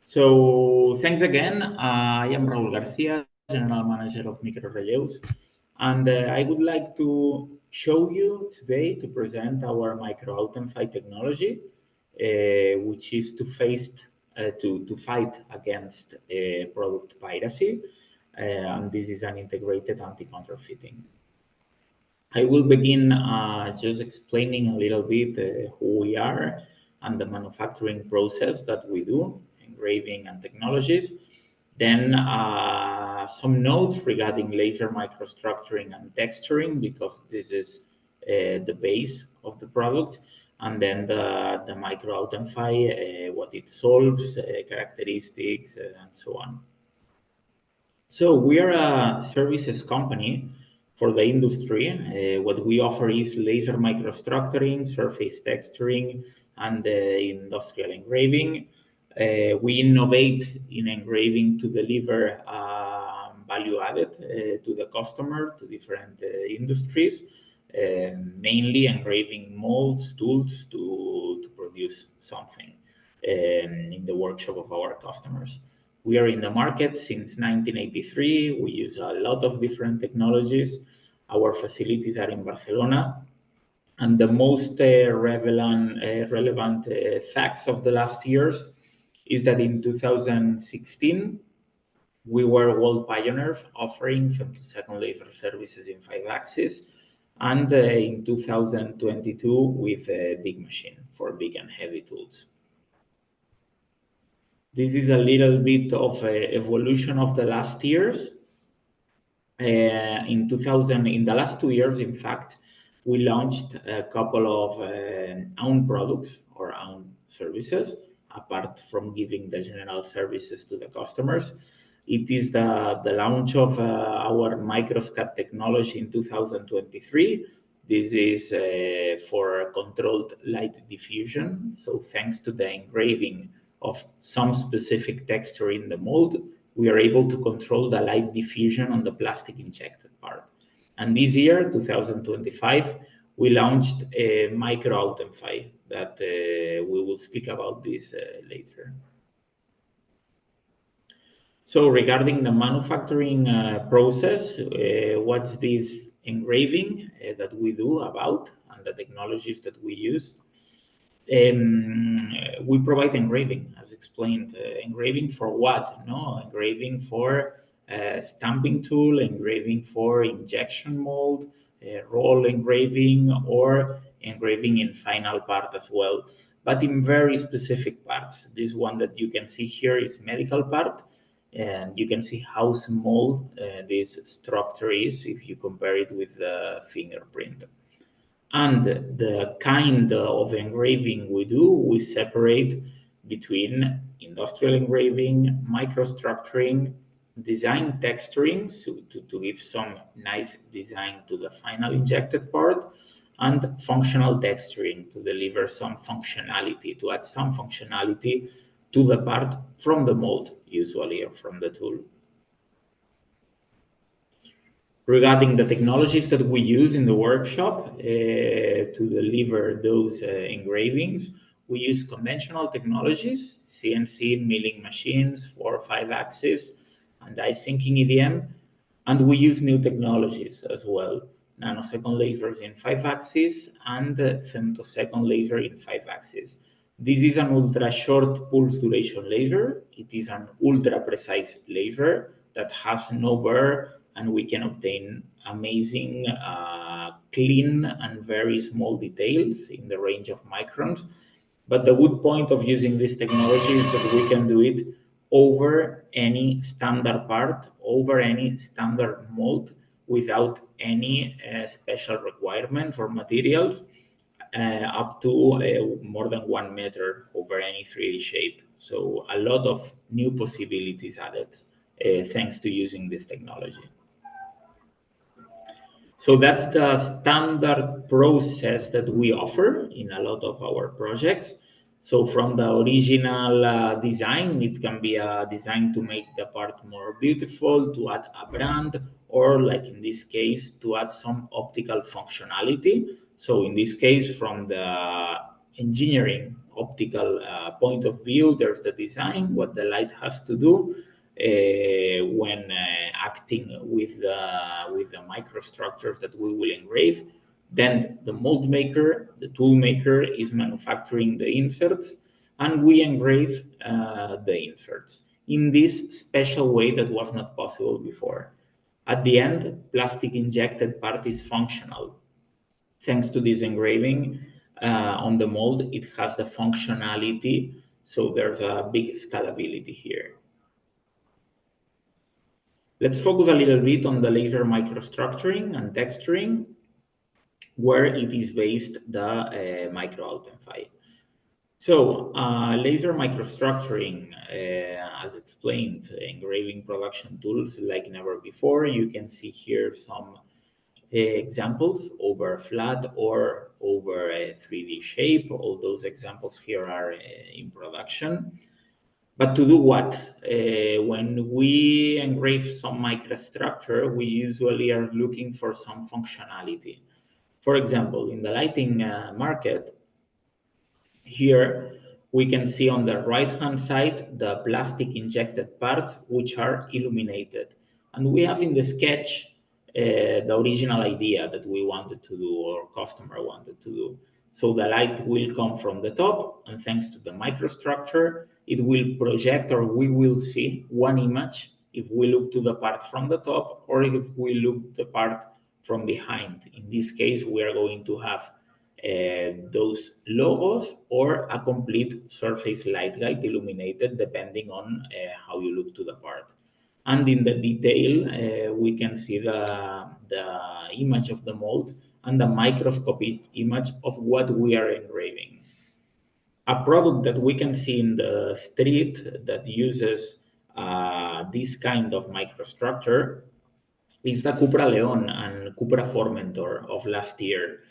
So thanks again. I am Raúl García, General Manager of Microrelleus, and I would like to show you today to present our Microauthenfy technology, which is to fight against product piracy, and this is an integrated anti-counterfeiting. I will begin just explaining a little bit who we are and the manufacturing process that we do, engraving and technologies. Then some notes regarding laser microstructuring and texturing, because this is the base of the product. And then the Microauthenfy, what it solves, characteristics, and so on. So we are a services company for the industry. What we offer is laser microstructuring, surface texturing, and industrial engraving. We innovate in engraving to deliver value added to the customer, to different industries, mainly engraving molds, tools to produce something in the workshop of our customers. We are in the market since 1983. We use a lot of different technologies. Our facilities are in Barcelona. And the most relevant facts of the last years is that in 2016, we were world pioneers offering femtosecond laser services in 5-axis. And in 2022, with a big machine for big and heavy tools. This is a little bit of evolution of the last years. In the last 2 years, in fact, we launched a couple of own products or own services, apart from giving the general services to the customers. It is the launch of our microscat technology in 2023. This is for controlled light diffusion. So thanks to the engraving of some specific texture in the mold, we are able to control the light diffusion on the plastic injected part. And this year, 2025, we launched a Microauthenfy that we will speak about this later. So regarding the manufacturing process, what's this engraving that we do about and the technologies that we use? We provide engraving, as explained. Engraving for what? No, engraving for stamping tool, engraving for injection mold, roll engraving, or engraving in final part as well, but in very specific parts. This one that you can see here is medical part, and you can see how small this structure is if you compare it with the fingerprint. And the kind of engraving we do, we separate between industrial engraving, microstructuring, design texturing, so to give some nice design to the final injected part, and functional texturing to deliver some functionality, to add some functionality to the part from the mold, usually, or from the tool. Regarding the technologies that we use in the workshop to deliver those engravings, we use conventional technologies, CNC milling machines for 5-axis and die sinking EDM, and we use new technologies as well, nanosecond lasers in 5-axis and femtosecond laser in 5-axis. This is an ultra-short pulse duration laser. It is an ultra-precise laser that has no burr, and we can obtain amazing, clean and very small details in the range of microns. But the good point of using this technology is that we can do it over any standard part, over any standard mold, without any special requirements or materials, up to more than 1 meter over any 3D shape. So a lot of new possibilities added thanks to using this technology. So that's the standard process that we offer in a lot of our projects. So from the original design, it can be a design to make the part more beautiful, to add a brand, or like in this case, to add some optical functionality. So in this case, from the engineering optical point of view, there's the design, what the light has to do when acting with the microstructures that we will engrave. Then the mold maker, the tool maker, is manufacturing the inserts, and we engrave the inserts in this special way that was not possible before. At the end, plastic injected part is functional. Thanks to this engraving on the mold, it has the functionality, so there's a big scalability here. Let's focus a little bit on the laser microstructuring and texturing, where it is based the Microauthenfy. So laser microstructuring, as explained, engraving production tools like never before. You can see here some examples over flat or over a 3D shape. All those examples here are in production. But to do what? When we engrave some microstructure, we usually are looking for some functionality. For example, in the lighting market, here we can see on the right-hand side the plastic injected parts which are illuminated. And we have in the sketch the original idea that we wanted to do or customer wanted to do. So the light will come from the top, and thanks to the microstructure, it will project, or we will see one image if we look to the part from the top or if we look the part from behind. In this case, we are going to have those logos or a complete surface light guide illuminated depending on how you look to the part. And in the detail, we can see the image of the mold and the microscopic image of what we are engraving. A product that we can see in the street that uses this kind of microstructure is the Cupra Leon and Cupra Formentor of last year.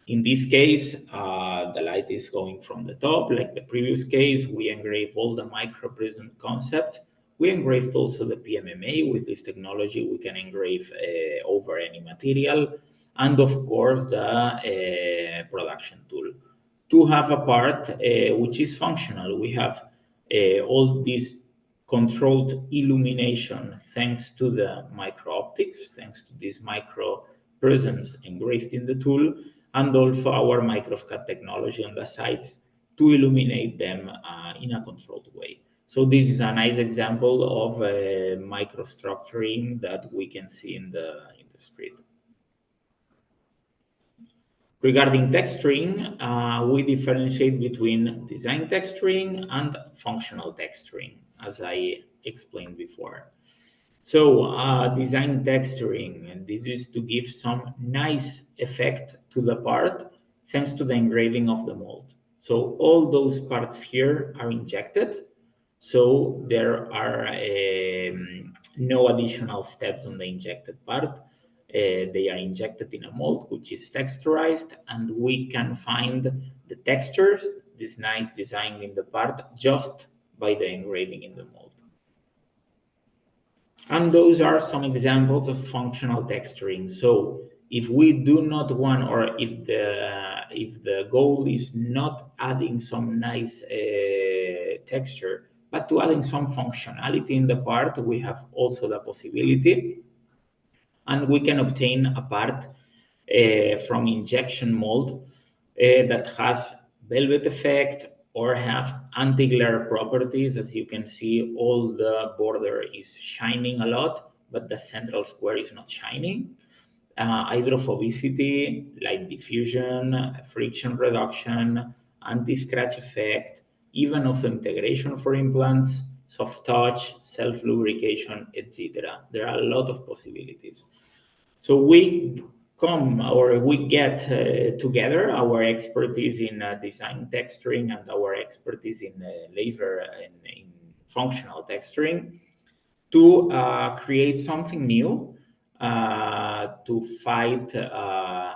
In this case, the light is going from the top. Like the previous case, we engraved all the microprism concept. We engraved also the PMMA. With this technology, we can engrave over any material. And of course, the production tool. To have a part which is functional, we have all this controlled illumination thanks to the micro optics, thanks to these micro prisms engraved in the tool, and also our microscope technology on the sides to illuminate them in a controlled way. So this is a nice example of microstructuring that we can see in the street. Regarding texturing, we differentiate between design texturing and functional texturing, as I explained before. So design texturing, and this is to give some nice effect to the part thanks to the engraving of the mold. So all those parts here are injected. So there are no additional steps on the injected part. They are injected in a mold which is texturized, and we can find the textures, this nice design in the part, just by the engraving in the mold. And those are some examples of functional texturing. So if we do not want, or if the goal is not adding some nice texture, but to adding some functionality in the part, we have also the possibility. And we can obtain a part from injection mold that has velvet effect or have anti-glare properties. As you can see, all the border is shining a lot, but the central square is not shining. Hydrophobicity, light diffusion, friction reduction, anti-scratch effect, even also integration for implants, soft touch, self-lubrication, etc. There are a lot of possibilities. So we get together our expertise in design texturing and our expertise in laser and in functional texturing to create something new to fight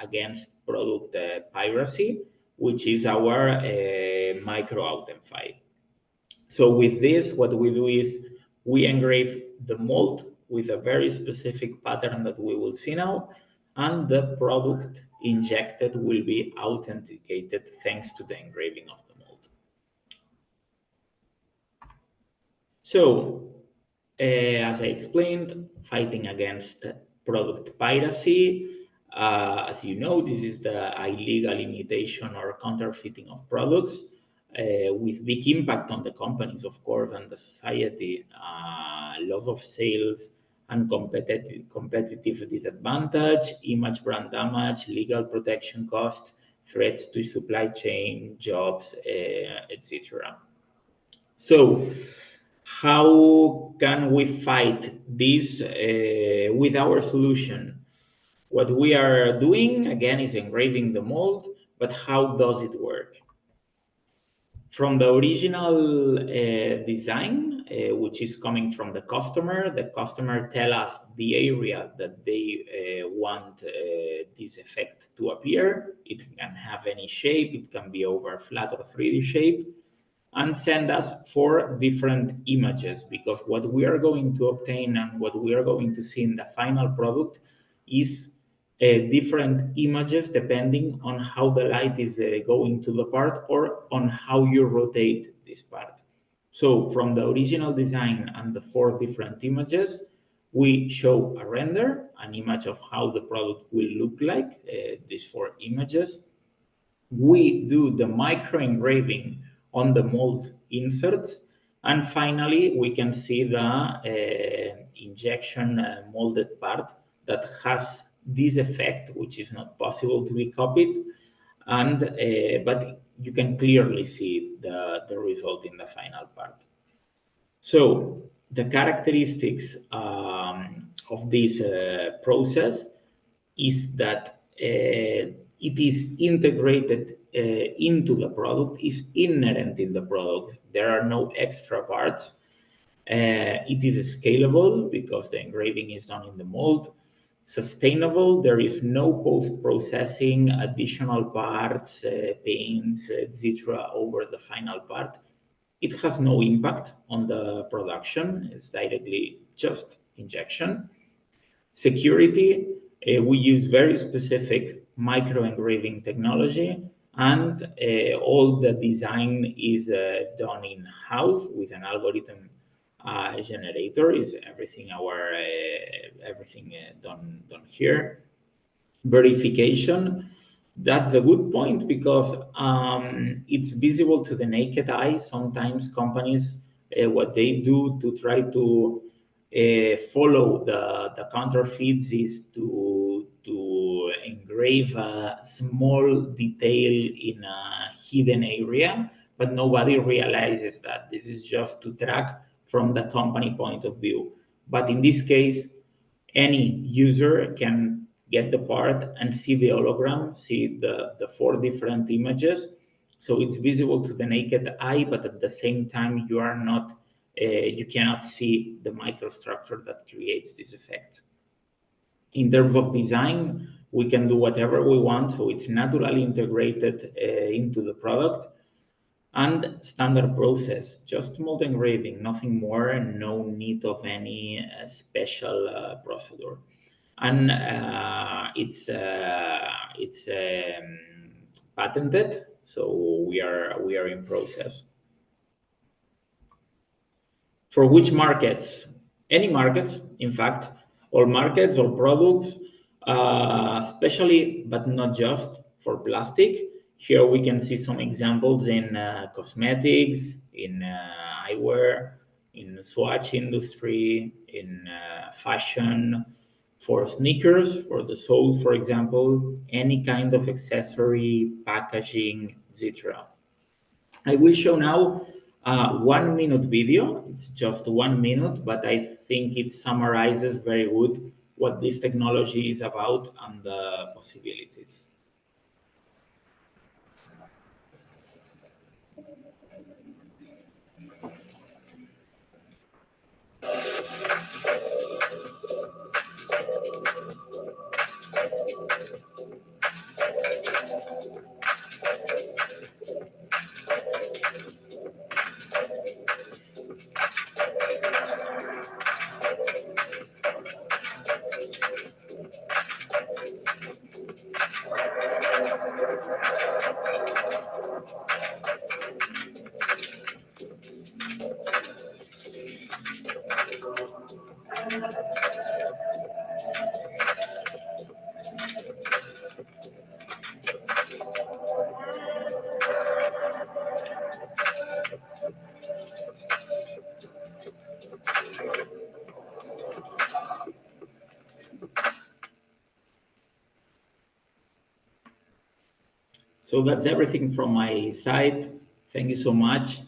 against product piracy, which is our Microauthenfy. So with this, what we do is we engrave the mold with a very specific pattern that we will see now, and the product injected will be authenticated thanks to the engraving of the mold. So, as I explained, fighting against product piracy. As you know, this is the illegal imitation or counterfeiting of products with big impact on the companies, of course, and the society. Loss of sales and competitive disadvantage, image brand damage, legal protection cost, threats to supply chain, jobs, etc. So, how can we fight this with our solution? What we are doing again is engraving the mold, but how does it work? From the original design, which is coming from the customer tell us the area that they want this effect to appear. It can have any shape, it can be over flat or 3D shape, and send us 4 different images, because what we are going to obtain and what we are going to see in the final product is different images depending on how the light is going to the part or on how you rotate this part. So from the original design and the 4 different images, we show a render, an image of how the product will look like, these 4 images. We do the micro engraving on the mold inserts, and finally we can see the injection molded part that has this effect, which is not possible to be copied, and but you can clearly see the result in the final part. So the characteristics of this process is that it is integrated into the product, is inherent in the product. There are no extra parts. It is scalable because the engraving is done in the mold. Sustainable, there is no post-processing, additional parts, paints, etc. over the final part. It has no impact on the production. It's directly just injection. Security, we use very specific micro engraving technology, and all the design is done in house with an algorithm generator. Is everything done here. Verification, that's a good point, because it's visible to the naked eye. Sometimes companies, what they do to try to follow the counterfeits is to engrave a small detail in a hidden area, but nobody realizes that this is just to track from the company point of view. But in this case, any user can get the part and see the hologram, see the 4 different images. So it's visible to the naked eye, but at the same time, you cannot see the microstructure that creates this effect. In terms of design, we can do whatever we want, so it's naturally integrated into the product. And standard process, just mold engraving, nothing more, and no need of any special procedure. And it's patented, so we are in process. For which markets? Any markets, in fact, all markets, all products, especially, but not just for plastic. Here we can see some examples in cosmetics, in eyewear, in swatch industry, in fashion, for sneakers, for the sole, for example, any kind of accessory, packaging, etc. I will show now a 1 minute video. It's just 1 minute, but I think it summarizes very good what this technology is about and the possibilities. So that's everything from my side. Thank you so much.